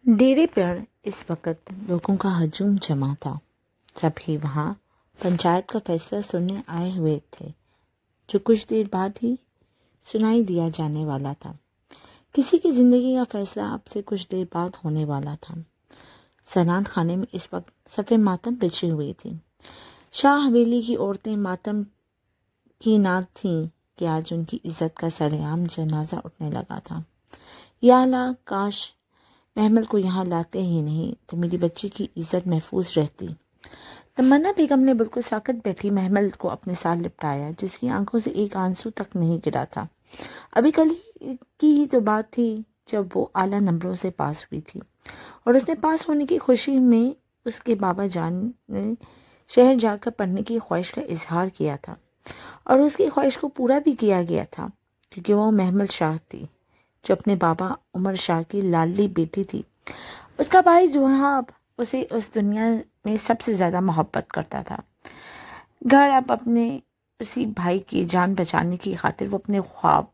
ڈیرے پر اس وقت لوگوں کا ہجوم جمع تھا۔ سبھی وہاں پنچایت کا فیصلہ سننے آئے ہوئے تھے، جو کچھ دیر بعد ہی سنائی دیا جانے والا تھا۔ کسی کی زندگی کا فیصلہ اب سے کچھ دیر بعد ہونے والا تھا۔ سنان خانے میں اس وقت صف ماتم بچھی ہوئی تھی۔ شاہ حویلی کی عورتیں ماتم کی نہ تھیں کہ آج ان کی عزت کا سرعام جنازہ اٹھنے لگا تھا۔ یا اللہ، کاش محمل کو یہاں لاتے ہی نہیں تو میری بچی کی عزت محفوظ رہتی۔ تمنا بیگم نے بالکل ساکت بیٹھی محمل کو اپنے ساتھ لپٹایا، جس کی آنکھوں سے ایک آنسو تک نہیں گرا تھا۔ ابھی کل کی ہی تو بات تھی جب وہ اعلیٰ نمبروں سے پاس ہوئی تھی، اور اس نے پاس ہونے کی خوشی میں اس کے بابا جان نے شہر جا کر پڑھنے کی خواہش کا اظہار کیا تھا، اور اس کی خواہش کو پورا بھی کیا گیا تھا، کیونکہ وہ محمل شاہ تھی جو اپنے بابا عمر شاہ کی لاڈلی بیٹی تھی۔ اس کا بھائی جوہاب اسے اس دنیا میں سب سے زیادہ محبت کرتا تھا۔ گھر اب اپنے اسی بھائی کی جان بچانے کی خاطر وہ اپنے خواب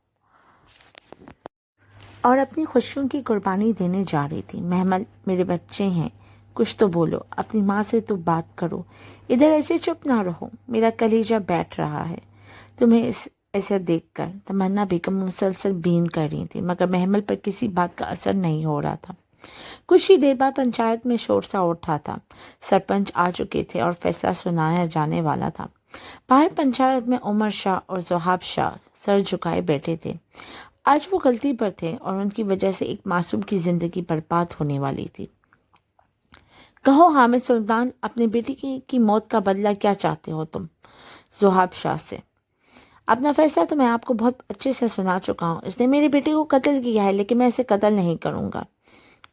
اور اپنی خوشیوں کی قربانی دینے جا رہی تھی۔ محمل، میرے بچے ہیں، کچھ تو بولو، اپنی ماں سے تو بات کرو، ادھر ایسے چپ نہ رہو، میرا کلیجہ بیٹھ رہا ہے تمہیں ایسا دیکھ کر۔ تمنا بیگم مسلسل بین کر رہی تھی، مگر محمل پر کسی بات کا اثر نہیں ہو رہا تھا۔ کچھ ہی دیر بعد پنچایت میں شور سا اٹھا تھا۔ سرپنچ آ چکے تھے اور فیصلہ سنایا جانے والا تھا۔ باہر پنچایت میں عمر شاہ اور ذوحاب شاہ سر جھکائے بیٹھے تھے۔ آج وہ غلطی پر تھے اور ان کی وجہ سے ایک معصوم کی زندگی برباد ہونے والی تھی۔ کہو حامد سلطان، اپنی بیٹی کی موت کا بدلہ کیا چاہتے ہو تم؟ ذوحاب شاہ سے۔ اپنا فیصلہ تو میں آپ کو بہت اچھے سے سنا چکا ہوں۔ اس نے میری بیٹی کو قتل کیا ہے، لیکن میں اسے قتل نہیں کروں گا۔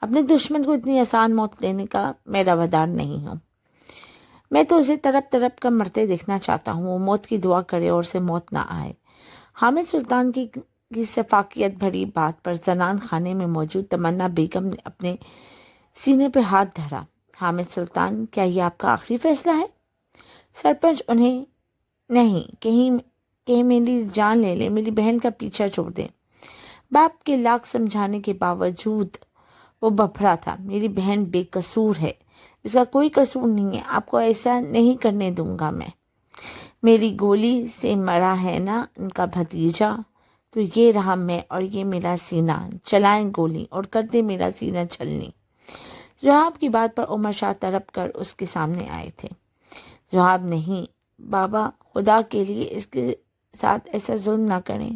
اپنے دشمن کو اتنی آسان موت دینے کا میں روادار نہیں ہوں۔ میں تو اسے تڑپ تڑپ کر مرتے دیکھنا چاہتا ہوں۔ وہ موت کی دعا کرے اور اسے موت نہ آئے۔ حامد سلطان کی شفقت بھری بات پر زنان خانے میں موجود تمنا بیگم نے اپنے سینے پہ ہاتھ دھرا۔ حامد سلطان، کیا یہ آپ کا آخری فیصلہ ہے؟ سرپنچ، انہیں نہیں، کہیں میری جان لے لیں، میری بہن کا پیچھا چھوڑ دیں۔ باپ کے لاکھ سمجھانے کے باوجود وہ بھفڑا تھا۔ میری بہن بے قصور ہے، اس کا کوئی قصور نہیں ہے، آپ کو ایسا نہیں کرنے دوں گا میں۔ میری گولی سے مرا ہے نا ان کا بھتیجا، تو یہ رہا میں اور یہ میرا سینہ، چلائیں گولی اور کر دے میرا سینہ چھلنی۔ ذوحاب کی بات پر عمر شاہ تڑپ کر اس کے سامنے آئے تھے۔ ذوحاب، نہیں بابا، خدا کے لیے اس کے ساتھ ایسا ظلم نہ کریں،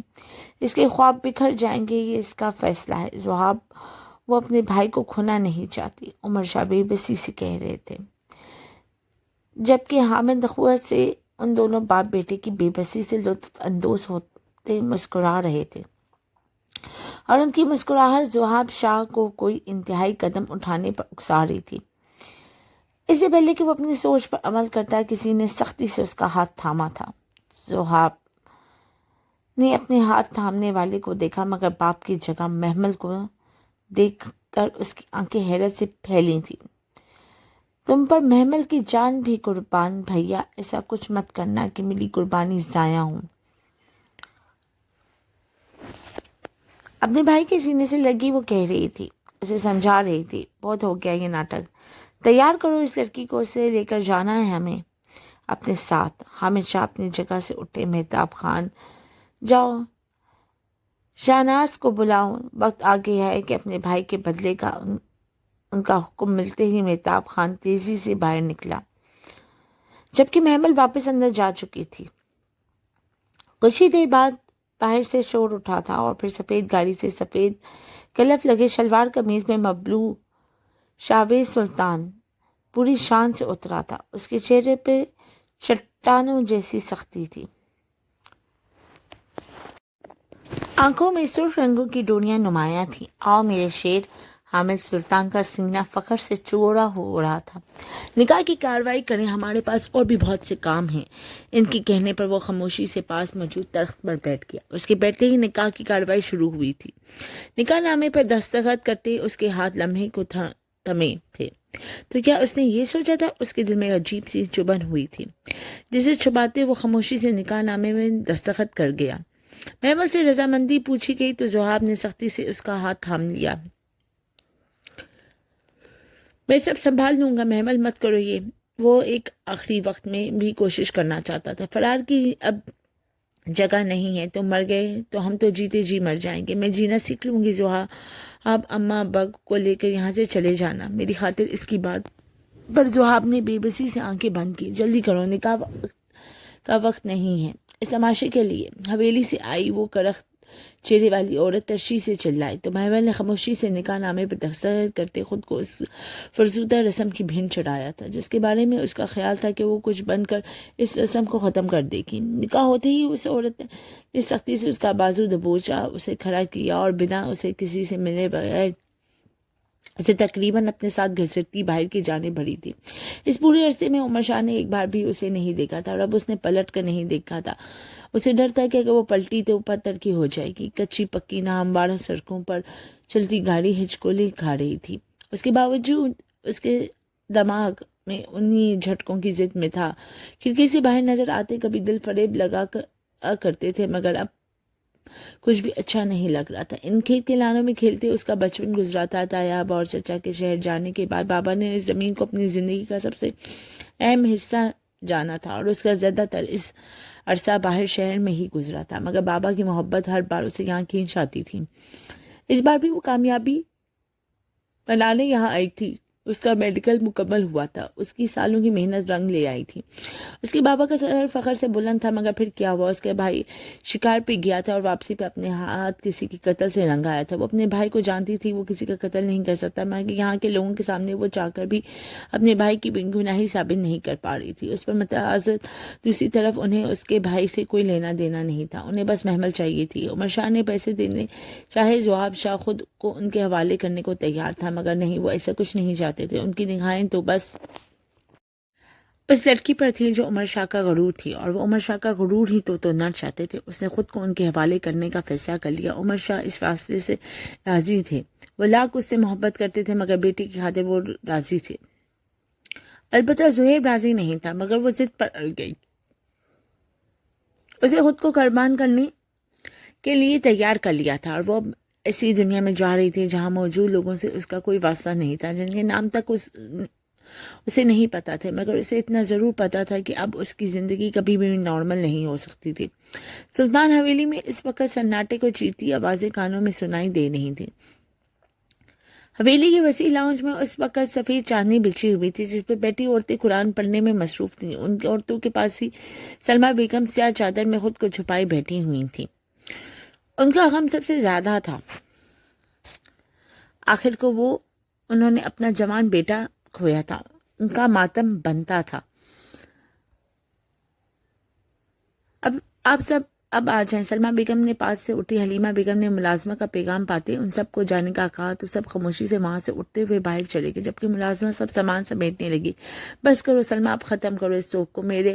اس کے خواب بکھر جائیں گے، یہ اس کا فیصلہ ہے۔ ذوحاب، وہ اپنے بھائی کو کھونا نہیں چاہتی، عمر شاہ بے بسی سے کہہ رہے تھے، جبکہ حامد نخوت سے ان دونوں باپ بیٹے کی بے بسی سے لطف اندوز ہوتے مسکرا رہے تھے، اور ان کی مسکراہٹ ذوحاب شاہ کو کوئی انتہائی قدم اٹھانے پر اکسا رہی تھی۔ اس سے پہلے کہ وہ اپنی سوچ پر عمل کرتا، کسی نے سختی سے اس کا ہاتھ تھاما تھا۔ ذوحاب نے اپنے ہاتھ تھامنے والے کو دیکھا، مگر باپ کی جگہ محمل کو دیکھ کر اس کی آنکھیں حیرت سے پھیلی تھیں۔ تم پر محمل کی جان بھی قربان، بھیا ایسا کچھ مت کرنا کہ میری قربانی ضائع ہوں۔ اپنے بھائی کے سینے سے لگی وہ کہہ رہی تھی، اسے سمجھا رہی تھی، بہت ہو گیا یہ ناٹک، تیار کرو اس لڑکی کو، اسے لے کر جانا ہے ہمیں اپنے ساتھ۔ حامد شاہ اپنی جگہ سے اٹھے۔ مہتاب خان، جاؤ شاہناز کو بلاؤ، وقت آ گیا ہے کہ اپنے بھائی کے بدلے کا۔ ان کا حکم ملتے ہی مہتاب خان تیزی سے باہر نکلا، جبکہ محمل واپس اندر جا چکی تھی۔ کچھ ہی دیر بعد باہر سے شور اٹھا تھا، اور پھر سفید گاڑی سے سفید کلف لگے شلوار قمیض میں مبلول شاویز سلطان پوری شان سے اترا تھا۔ اس کے چہرے پہ چٹانوں جیسی سختی تھی، آنکھوں میں سرخ رنگوں کی ڈوریاں نمایاں تھیں۔ آؤ میرے شیر۔ حامد سلطان کا سینہ فخر سے چوڑا ہو رہا تھا۔ نکاح کی کارروائی کریں، ہمارے پاس اور بھی بہت سے کام ہیں۔ ان کے کہنے پر وہ خاموشی سے پاس موجود تخت پر بیٹھ گیا۔ اس کے بیٹھتے ہی نکاح کی کارروائی شروع ہوئی تھی۔ نکاح نامے پر دستخط کرتے اس کے ہاتھ لمحے کو تھمے تھے، تو کیا اس نے یہ سوچا تھا؟ اس کے دل میں عجیب سی چبھن ہوئی تھی، جسے چھپاتے وہ خاموشی سے نکاح نامے میں دستخط کر گیا۔ محمل سے رضامندی پوچھی گئی تو ذوحاب نے سختی سے اس کا ہاتھ تھام لیا۔ میں سب سنبھال لوں گا، محمل مت کرو یہ۔ وہ ایک آخری وقت میں بھی کوشش کرنا چاہتا تھا۔ فرار کی اب جگہ نہیں ہے، تم مر گئے تو ہم تو جیتے جی مر جائیں گے۔ میں جینا سیکھ لوں گی زحا، آپ اماں ابا کو لے کر یہاں سے چلے جانا میری خاطر۔ اس کی بات پر زحاب نے بے بسی سے آنکھیں بند کی۔ جلدی کرو، نکاح کا وقت نہیں ہے اس تماشے کے لیے۔ حویلی سے آئی وہ کرخت چہرے والی عورت ترشی سے چلائی تو محمل نے خاموشی سے نکاح نامے پر دستخط کرتے خود کو اس فرسودہ رسم کی بھین چڑھایا تھا جس کے بارے میں اس کا خیال تھا کہ وہ کچھ بن کر اس رسم کو ختم کر دے گی۔ نکاح ہوتے ہی اس عورت نے اس سختی سے اس کا بازو دبوچا، اسے کھڑا کیا اور بنا اسے کسی سے ملے بغیر اسے تقریباً اپنے ساتھ گھسیٹتی باہر کی جانب بڑھی تھی۔ اس پورے عرصے میں عمر شاہ نے ایک بار بھی اسے نہیں دیکھا تھا اور اب اس نے پلٹ کر نہیں دیکھا تھا۔ اسے ڈر تھا کہ اگر وہ پلٹی تو پتھر کی ہو جائے گی۔ کچی پکی ناہموار سڑکوں پر چلتی گاڑی ہچکولے کھا رہی تھی۔ اس کے باوجود اس کے دماغ میں انہی جھٹکوں کی ضد میں تھا۔ کھڑکی سے باہر نظر آتے کبھی دل فریب لگا کرتے تھے مگر اب کچھ بھی اچھا نہیں لگ رہا تھا۔ ان کھیت کے لانوں میں کھیلتے اس کا بچپن گزرا تھا۔ تایاب اور چچا کے شہر جانے کے بعد بابا نے اس زمین کو اپنی زندگی کا سب سے اہم حصہ جانا تھا اور اس کا زیادہ تر اس عرصہ باہر شہر میں ہی گزرا تھا، مگر بابا کی محبت ہر بار اسے یہاں کھینچ آتی تھی۔ اس بار بھی وہ کامیابی منانے یہاں آئی تھی۔ اس کا میڈیکل مکمل ہوا تھا، اس کی سالوں کی محنت رنگ لے آئی تھی۔ اس کے بابا کا سر فخر سے بلند تھا، مگر پھر کیا ہوا؟ اس کے بھائی شکار پہ گیا تھا اور واپسی پہ اپنے ہاتھ کسی کے قتل سے رنگ آیا تھا۔ وہ اپنے بھائی کو جانتی تھی وہ کسی کا قتل نہیں کر سکتا، مگر یہاں کے لوگوں کے سامنے وہ چاہ کر بھی اپنے بھائی کی گناہی ثابت نہیں کر پا رہی تھی۔ اس پر متعازت دوسری طرف انہیں اس کے بھائی سے کوئی لینا دینا نہیں تھا، انہیں بس محمل چاہیے تھی۔ عمر شاہ نے پیسے دینے چاہے، زحاب شاہ خود کو ان کے حوالے کرنے کو تیار تھا، مگر نہیں، وہ ایسا کچھ نہیں چاہتے تھے۔ ان کی نگاہیں تو بس اس لڑکی پر تھی جو عمر شاہ کا غرور تھی، اور وہ عمر شاہ کا غرور ہی تو نہ چاہتے تھے۔ اس نے خود کو ان کے حوالے کرنے کا فیصلہ کر لیا۔ عمر شاہ اس فیصلے سے راضی تھے۔ وہ لاکھ اس سے محبت کرتے تھے مگر بیٹی کی خاطر وہ راضی تھے۔ البتہ زہیب راضی نہیں تھا، مگر وہ ضد پر اڑ گئی۔ اسے خود کو قربان کرنے کے لیے تیار کر لیا تھا، اور وہ اب ایسی دنیا میں جا رہی تھی جہاں موجود لوگوں سے اس کا کوئی واسطہ نہیں تھا، جن کے نام تک اسے نہیں پتا تھے، مگر اسے اتنا ضرور پتا تھا کہ اب اس کی زندگی کبھی بھی نارمل نہیں ہو سکتی تھی۔ سلطان حویلی میں اس وقت سناٹے کو چیرتی آوازیں کانوں میں سنائی دے رہی تھیں۔ حویلی کی وسیع لاؤنج میں اس وقت سفید چاندنی بچھی ہوئی تھی جس پہ بیٹھی عورتیں قرآن پڑھنے میں مصروف تھیں۔ ان عورتوں کے پاس ہی سلمہ بیگم سیاہ چادر میں خود کو چھپائے بیٹھی ہوئی تھیں۔ ان کا غم سب سے زیادہ تھا۔ آخر کو انہوں نے اپنا جوان بیٹا کھویا تھا، ان کا ماتم بنتا تھا۔ اب آپ سب اب آ جائیں۔ سلمہ بیگم نے پاس سے اٹھی حلیمہ بیگم نے ملازمہ کا پیغام پاتے ان سب کو جانے کا کہا تو سب خاموشی سے وہاں سے اٹھتے ہوئے باہر چلے گئے، جبکہ ملازمہ سب سامان سمیٹنے لگی۔ بس کرو سلمہ، اب ختم کرو اس سوگ کو۔ میرے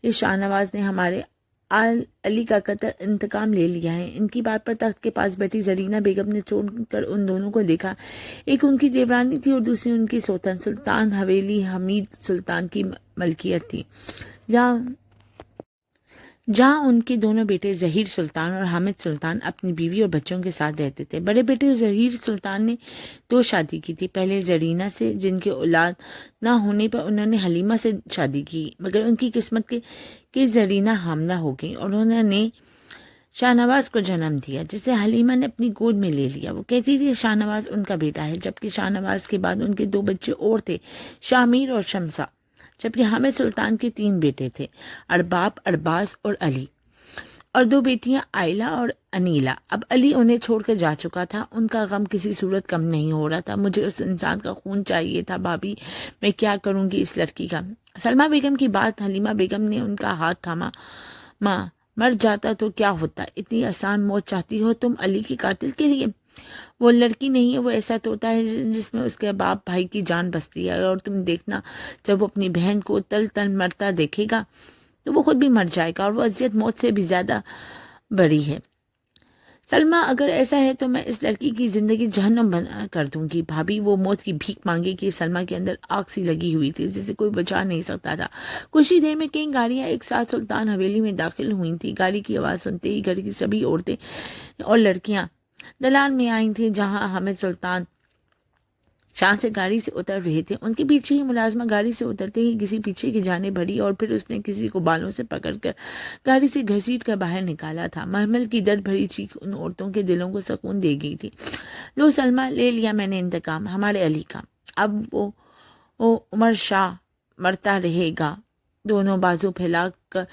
اس شاہ نواز نے ہمارے علی کا انتقام لے لیا ہے۔ ان کی بات پر تخت کے پاس بیٹھی زرینہ بیگم نے چون کر ان دونوں کو دیکھا۔ ایک ان کی دیورانی تھی اور دوسری ان کی سوتن۔ سلطان حویلی حمید سلطان کی ملکیت تھی، جہاں ان کے دونوں بیٹے ظہیر سلطان اور حامد سلطان اپنی بیوی اور بچوں کے ساتھ رہتے تھے۔ بڑے بیٹے ظہیر سلطان نے 2 شادی کی تھی، پہلے زرینہ سے جن کے اولاد نہ ہونے پر انہوں نے حلیمہ سے شادی کی، مگر ان کی قسمت کہ زرینہ حاملہ ہو گئی اور انہوں نے شاہ نواز کو جنم دیا جسے حلیمہ نے اپنی گود میں لے لیا۔ وہ کہتی تھی شاہ نواز ان کا بیٹا ہے، جبکہ شاہ نواز کے بعد ان کے 2 بچے اور تھے، شاہ میر اور شمسا، جبکہ حامد سلطان کے 3 بیٹے تھے، ارباب، ارباز اور علی، اور 2 بیٹیاں آئلہ اور انیلا۔ اب علی انہیں چھوڑ کر جا چکا تھا۔ ان کا غم کسی صورت کم نہیں ہو رہا تھا۔ مجھے اس انسان کا خون چاہیے تھا بھابھی، میں کیا کروں گی اس لڑکی کا؟ سلمہ بیگم کی بات حلیمہ بیگم نے ان کا ہاتھ تھاما۔ ماں، مر جاتا تو کیا ہوتا؟ اتنی آسان موت چاہتی ہو تم علی کی قاتل کے لیے؟ وہ لڑکی نہیں ہے، وہ ایسا طوطا ہے جس میں اس کے باپ بھائی کی جان بستی ہے، اور تم دیکھنا جب وہ اپنی بہن کو تل تل مرتا دیکھے گا تو وہ خود بھی مر جائے گا، اور وہ اذیت موت سے بھی زیادہ بڑی ہے۔ سلمہ، اگر ایسا ہے تو میں اس لڑکی کی زندگی جہنم بنا کر دوں گی۔ بھابھی، وہ موت کی بھیک مانگے کہ سلمہ کے اندر آگ سی لگی ہوئی تھی جسے کوئی بچا نہیں سکتا تھا۔ کچھ ہی دیر میں کئی گاڑیاں ایک ساتھ سلطان حویلی میں داخل ہوئی تھیں۔ گاڑی کی آواز سنتے ہی گھر کی سبھی عورتیں اور لڑکیاں دلان میں آئی تھیں جہاں حامد سلطان شان سے گاڑی سے اتر رہے تھے. ان کے پیچھے ہی ملازمہ گاڑی سے اترتے ہی کسی پیچھے کی جانب بڑھی اور پھر اس نے کسی کو بالوں سے پکڑ کر گاڑی سے گھسیٹ کر باہر نکالا تھا. محمل کی درد بھری چیخ ان عورتوں کے دلوں کو سکون دے گئی تھی. لو سلمہ، لے لیا میں نے انتقام ہمارے علی کا. اب وہ عمر شاہ مرتا رہے گا. دونوں بازو پھیلا کر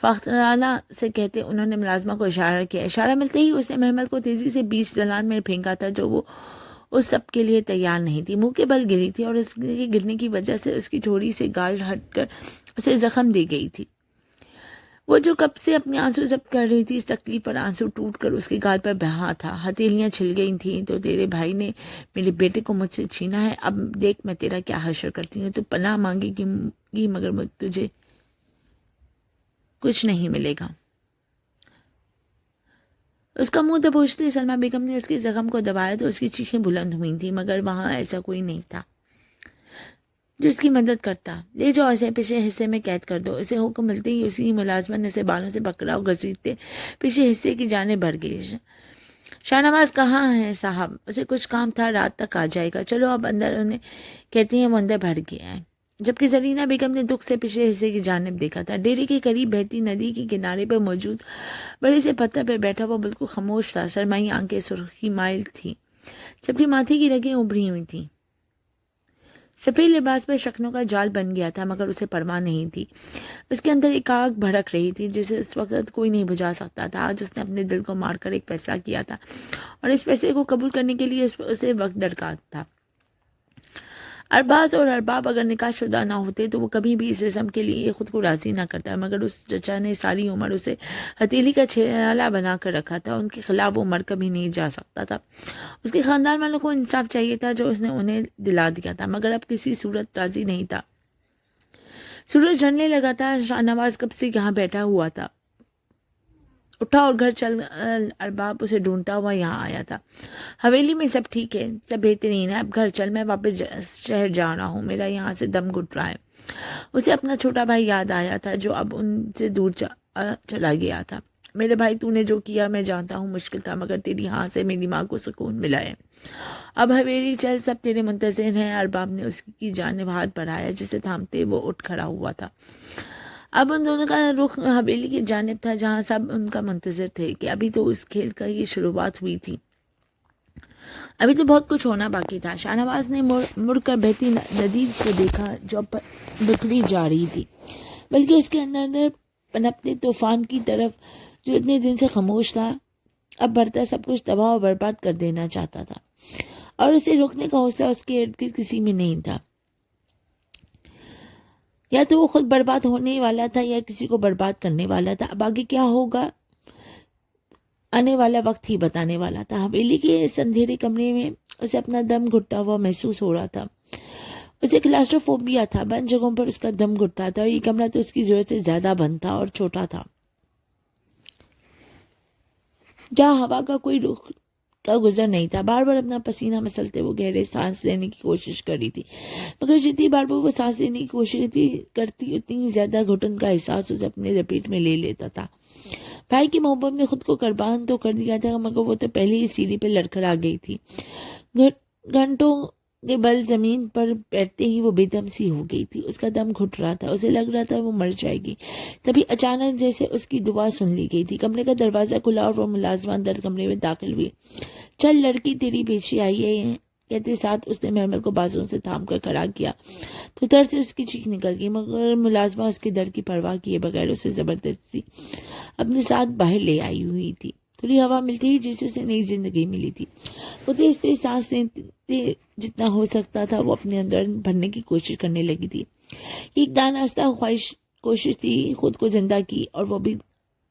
فخرانہ سے کہتے انہوں نے ملازمہ کو اشارہ کیا. اشارہ ملتے ہی اس نے محمل کو تیزی سے بیچ دلان میں پھینکا تھا جو وہ اس سب کے لیے تیار نہیں تھی. منہ کے بل گری تھی اور اس کے گرنے کی وجہ سے اس کی ٹھوڑی سے گال ہٹ کر اسے زخم دی گئی تھی. وہ جو کب سے اپنے آنسو ضبط کر رہی تھی، اس تکلیف پر آنسو ٹوٹ کر اس کے گال پر بہا تھا. ہتھیلیاں چھل گئی تھیں. تو تیرے بھائی نے میرے بیٹے کو مجھ سے چھینا ہے. اب دیکھ میں تیرا کیا حشر کرتی ہوں. تو پناہ مانگے گی مگر تجھے کچھ نہیں ملے گا. اس کا منہ دبوچتے سلمہ بیگم نے اس کے زخم کو دبایا تو اس کی چیخیں بلند ہوئی تھیں، مگر وہاں ایسا کوئی نہیں تھا جو اس کی مدد کرتا. لے جاؤ اسے پیچھے حصے میں قید کر دو. اسے حکم ملتے ہی اسی ملازمہ نے اسے بالوں سے پکڑا اور گھسیٹتے پیچھے حصے کی جانب بڑھ گئی. شاہ نواز کہاں ہے صاحب؟ اسے کچھ کام تھا، رات تک آ جائے گا. چلو اب اندر. انہیں کہتی ہیں وہ اندر بڑھ گیا ہے. جبکہ زرینہ بیگم نے دکھ سے پچھلے حصے کی جانب دیکھا تھا. ڈیرے کے قریب بہتی ندی کے کنارے پر موجود بڑے سے پتھر پہ بیٹھا وہ بالکل خاموش تھا. سرمائی آنکھیں سرخی مائل تھیں جبکہ ماتھے کی رگیں ابھری ہوئی تھیں. سفید لباس پر شکنوں کا جال بن گیا تھا مگر اسے پرواہ نہیں تھی. اس کے اندر ایک آگ بھڑک رہی تھی جسے اس وقت کوئی نہیں بجھا سکتا تھا. آج اس نے اپنے دل کو مار کر ایک فیصلہ کیا تھا اور اس فیصلے کو قبول کرنے کے لیے اسے وقت درکار تھا. ارباز اور ارباب اگر نکاح شدہ نہ ہوتے تو وہ کبھی بھی اس رسم کے لیے خود کو راضی نہ کرتا، مگر اس چچا نے ساری عمر اسے ہتھیلی کا چھیلا بنا کر رکھا تھا. ان کے خلاف وہ مر کبھی نہیں جا سکتا تھا. اس کے خاندان والوں کو انصاف چاہیے تھا جو اس نے انہیں دلا دیا تھا، مگر اب کسی صورت راضی نہیں تھا. سورج ڈھلنے لگا تھا. شاہ نواز کب سے یہاں بیٹھا ہوا تھا. اٹھا اور گھر چل. ارباب اسے ڈھونڈتا ہوا یہاں آیا تھا. حویلی میں سب ٹھیک ہے، سب بہترین ہے. اب گھر چل، میں واپس شہر جا رہا ہوں. میرا یہاں سے دم گھٹ رہا ہے. اسے اپنا چھوٹا بھائی یاد آیا تھا جو اب ان سے دور چلا گیا تھا. میرے بھائی، تو نے جو کیا میں جانتا ہوں مشکل تھا، مگر تیری ہاں سے میری ماں کو سکون ملا ہے. اب حویلی چل، سب تیرے منتظر ہیں. ارباب نے اس کی جانب ہاتھ بڑھایا جسے تھامتے وہ اٹھ کھڑا ہوا تھا. اب ان دونوں کا رخ حویلی کی جانب تھا جہاں سب ان کا منتظر تھے کہ ابھی تو اس کھیل کا یہ شروعات ہوئی تھی. ابھی تو بہت کچھ ہونا باقی تھا. شاہ نواز نے مڑ کر بہتی ندی کو دیکھا جو بکھری جا رہی تھی، بلکہ اس کے اندر پنپتے طوفان کی طرف جو اتنے دن سے خاموش تھا اب بڑھتا سب کچھ تباہ و برباد کر دینا چاہتا تھا، اور اسے روکنے کا حوصلہ اس کے ارد گرد کسی میں نہیں تھا. یا تو وہ خود برباد ہونے والا تھا یا کسی کو برباد کرنے والا تھا. اب آگے کیا ہوگا آنے والا وقت ہی بتانے والا تھا. حویلی کے اس اندھیرے کمرے میں اسے اپنا دم گھٹتا ہوا محسوس ہو رہا تھا. اسے کلاسٹروفوبیا تھا. بند جگہوں پر اس کا دم گھٹتا تھا اور یہ کمرہ تو اس کی ضرورت سے زیادہ بند تھا اور چھوٹا تھا، جہاں ہوا کا کوئی رخ کا گزر نہیں تھا. بار بار اپنا پسینہ مسلتے وہ گہرے سانس لینے کی کوشش کری تھی، مگر جتنی بار وہ سانس لینے کی کوشش کرتی اتنی زیادہ گھٹن کا احساس اسے اپنے لپیٹ میں لے لیتا تھا. بھائی کی محبت نے خود کو قربان تو کر دیا تھا، مگر وہ تو پہلے ہی سیڑھی پہ لڑکھڑا گئی تھی. گھنٹوں کے بل زمین پر بیٹھتے ہی وہ بے دم سی ہو گئی تھی. اس کا دم گھٹ رہا تھا، اسے لگ رہا تھا وہ مر جائے گی. تبھی اچانک جیسے اس کی دعا سن لی گئی تھی. کمرے کا دروازہ کھلا اور وہ ملازمہ اندر کمرے میں داخل ہوئی. چل لڑکی، تیری بیچی آئی ہے. کہتے ساتھ اس نے محمل کو بازوں سے تھام کر کھڑا کیا تو در سے اس کی چیخ نکل گئی، مگر ملازمہ اس کے در کی پرواہ کیے بغیر اسے زبردستی اپنے ساتھ باہر لے آئی ہوئی تھی. کھلی ہوا ملتی ہی جسے اسے نئی زندگی ملی تھی. وہ تیز تیز سانس لیتے جتنا ہو سکتا تھا وہ اپنے اندر بھرنے کی کوشش کرنے لگی تھی. ایک دانستہ کوشش تھی خود کو زندہ کی، اور وہ بھی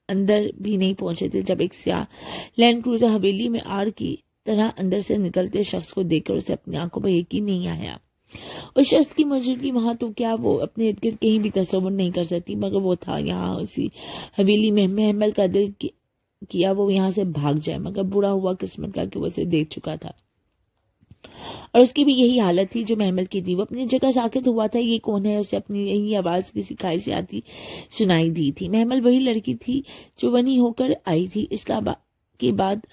اندر بھی نہیں پہنچے تھے جب ایک سیاہ لینڈ کروزر حویلی میں آڑ کی طرح اندر سے نکلتے شخص کو دیکھ کر اسے اپنی آنکھوں پر یقین نہیں آیا. اس شخص کی موجودگی وہاں تو کیا وہ اپنے ارد گرد کہیں بھی تصور نہیں کر سکتی، مگر وہ تھا یہاں اسی حویلی میں. محمل کا دل کیا وہ یہاں سے بھاگ جائے، مگر برا ہوا قسمت کا کہ وہ اسے دیکھ چکا تھا، اور اس کی بھی یہی حالت تھی جو محمل کی تھی. وہ اپنی جگہ ساکت ہوا تھا. یہ کون ہے؟ اسے اپنی یہی آواز کسی کھائی سے آتی سنائی دی تھی. محمل وہی لڑکی تھی جو ونی ہو کر آئی تھی. اس کا کے بعد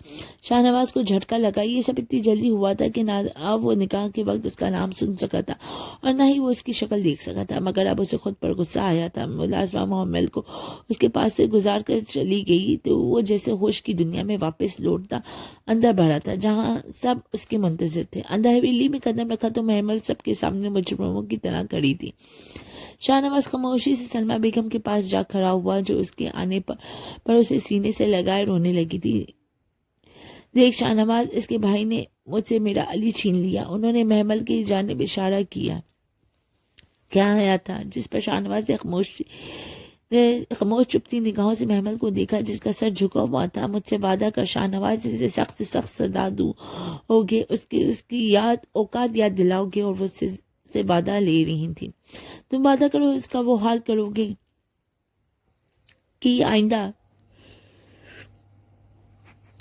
شاہنواز کو جھٹکا لگا. یہ سب اتنی جلدی ہوا تھا کہ نہ اب وہ نکاح کے وقت اس کا نام سن سکا تھا اور نہ ہی وہ اس کی شکل دیکھ سکا تھا. مگر اب اسے خود پر غصہ آیا تھا. ملازمہ محمل کو اس کے پاس سے گزار کر چلی گئی تو وہ جیسے ہوش کی دنیا میں واپس لوٹتا اندر بڑھا تھا جہاں سب اس کے منتظر تھے. اندر حویلی میں قدم رکھا تو محمل سب کے سامنے مجرموں کی طرح کھڑی تھی. شاہنواز خاموشی سے سلمہ بیگم کے پاس جا کھڑا ہوا جو اس کے آنے پر اسے سینے سے لگائے رونے لگی تھی. دیکھ شاہنواز، اس کے بھائی نے مجھ سے میرا علی چھین لیا. انہوں نے محمل کی جانب اشارہ کیا. کیا آیا تھا جس پر شاہنواز نے خاموش چپتی نگاہوں سے محمل کو دیکھا جس کا سر جھکا ہوا تھا. مجھ سے وعدہ کر شاہنواز، اسے سخت سے سخت سزا دو گے، اس کی اوقات یاد دلاؤ گے. اور وہ سے وعدہ لے رہی تھی. تم وعدہ کرو اس کا وہ حال کرو گے کہ آئندہ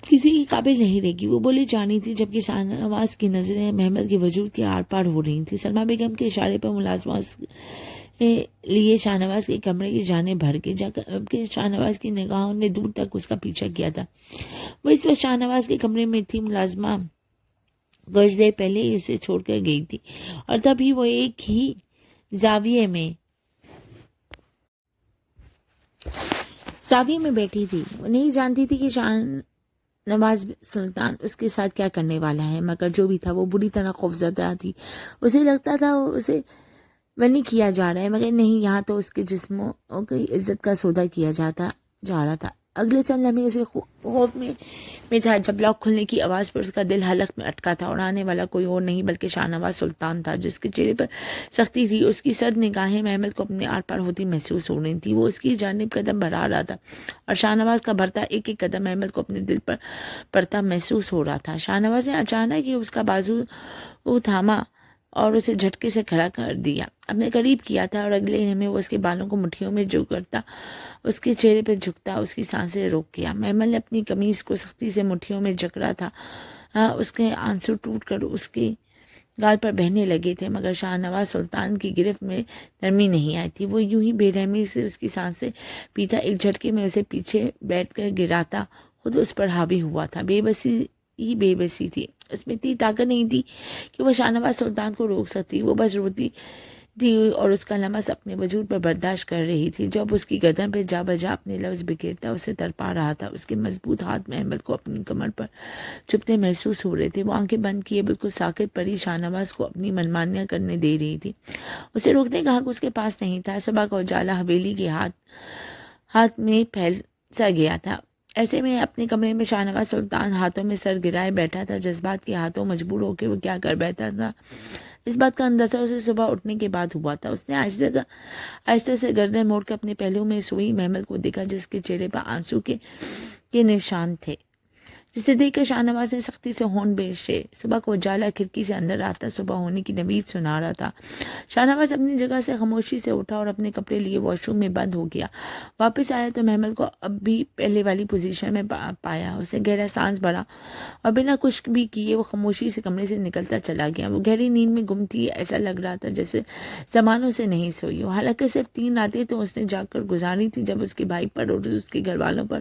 کسی کے قابل نہیں رہے گی. وہ بولی جانی تھی جبکہ شاہنواز کی نظریں محمل کے وجود کے آر پار ہو رہی تھی. سلمہ بیگم کے اشارے پر ملازمہ لیے شاہنواز کے کمرے کی جانب بھر گئی جبکہ شاہنواز کی نگاہوں نے دور تک اس کا پیچھا کیا تھا. وہ اس وقت شاہنواز کے کمرے میں تھی. ملازمہ کچھ دیر پہلے ہی اسے چھوڑ کر گئی تھی اور تبھی وہ ایک ہی زاویے میں بیٹھی تھی. وہ نہیں جانتی تھی کہ شاہنواز سلطان اس کے ساتھ کیا کرنے والا ہے، مگر جو بھی تھا وہ بری طرح خوفزدہ تھی. اسے لگتا تھا اسے ونی کیا جا رہا ہے، مگر نہیں، یہاں تو اس کے جسموں کی عزت کا سودا کیا جا رہا تھا. اگلے چند لمحے اسے خوف میں تھا جب لاک کھلنے کی آواز پر اس کا دل حلق میں اٹکا تھا اور آنے والا کوئی اور نہیں بلکہ شاہنواز سلطان تھا جس کے چہرے پر سختی تھی. اس کی سرد نگاہیں محمل کو اپنے آر پار ہوتی محسوس ہو رہی تھی. وہ اس کی جانب قدم بڑھا رہا تھا اور شاہنواز کا بڑھتا ایک ایک قدم محمل کو اپنے دل پر پڑتا محسوس ہو رہا تھا. شاہنواز نے اچانک ہی اس کا بازو تھاما اور اسے جھٹکے سے کھڑا کر دیا. اپنے قریب کیا تھا اور اگلے لمحے وہ اس کے بالوں کو مٹھیوں میں جو کرتا اس کے چہرے پہ جھکتا اس کی سانسیں روک گیا. محمل نے اپنی قمیض کو سختی سے مٹھیوں میں جکڑا تھا. اس کے آنسو ٹوٹ کر اس کے گال پر بہنے لگے تھے مگر شاہنواز سلطان کی گرفت میں نرمی نہیں آئی تھی. وہ یوں ہی بے رحمی سے اس کی سانسیں پیتا ایک جھٹکے میں اسے پیچھے بیٹھ کر گراتا خود اس پر حاوی ہوا تھا. بے بسی تھی. اس میں اتنی طاقت نہیں تھی کہ وہ شاہنواز سلطان کو روک سکتی. وہ بس روتی تھی اور اس کا لمس اپنے وجود پر برداشت کر رہی تھی. جب اس کی گردن پہ جا بجا اپنے لفظ بکھیرتا اسے تڑپا رہا تھا. اس کے مضبوط ہاتھ محمل کو اپنی کمر پر چھپتے محسوس ہو رہے تھے. وہ آنکھیں بند کیے بالکل ساکت پڑی شاہنواز کو اپنی منمانیاں کرنے دے رہی تھی. اسے روکنے کا حق اس کے پاس نہیں تھا. صبح کا اجالا حویلی کے ہاتھ میں پھیل سا گیا تھا. ایسے میں اپنے کمرے میں شاہنواز سلطان ہاتھوں میں سر گرائے بیٹھا تھا. جذبات کے ہاتھوں مجبور ہو کے وہ کیا کر بیٹھا تھا اس بات کا اندازہ اسے صبح اٹھنے کے بعد ہوا تھا. اس نے آہستہ سے گردن موڑ کے اپنے پہلو میں سوئی محمل کو دیکھا جس کے چہرے پر آنسو کے نشان تھے. جسے دیکھ کر شاہنواز نے سختی سے ہون بیشے. صبح کو اجالا کھڑکی سے اندر آتا صبح ہونے کی نوید سنا رہا تھا. شاہنواز اپنی جگہ سے خاموشی سے اٹھا اور اپنے کپڑے لیے واش روم میں بند ہو گیا. واپس آیا تو محمل کو اب بھی پہلے والی پوزیشن میں پایا. اسے گہرا سانس بھرا اور بنا کچھ بھی کیے وہ خاموشی سے کمرے سے نکلتا چلا گیا. وہ گہری نیند میں گم تھی. ایسا لگ رہا تھا جیسے زمانوں سے نہیں سوئی ہو. حالانکہ صرف 3 راتیں تو اس نے جا کر گزاری تھی جب اس کے بھائی پر اور اس کے گھر والوں پر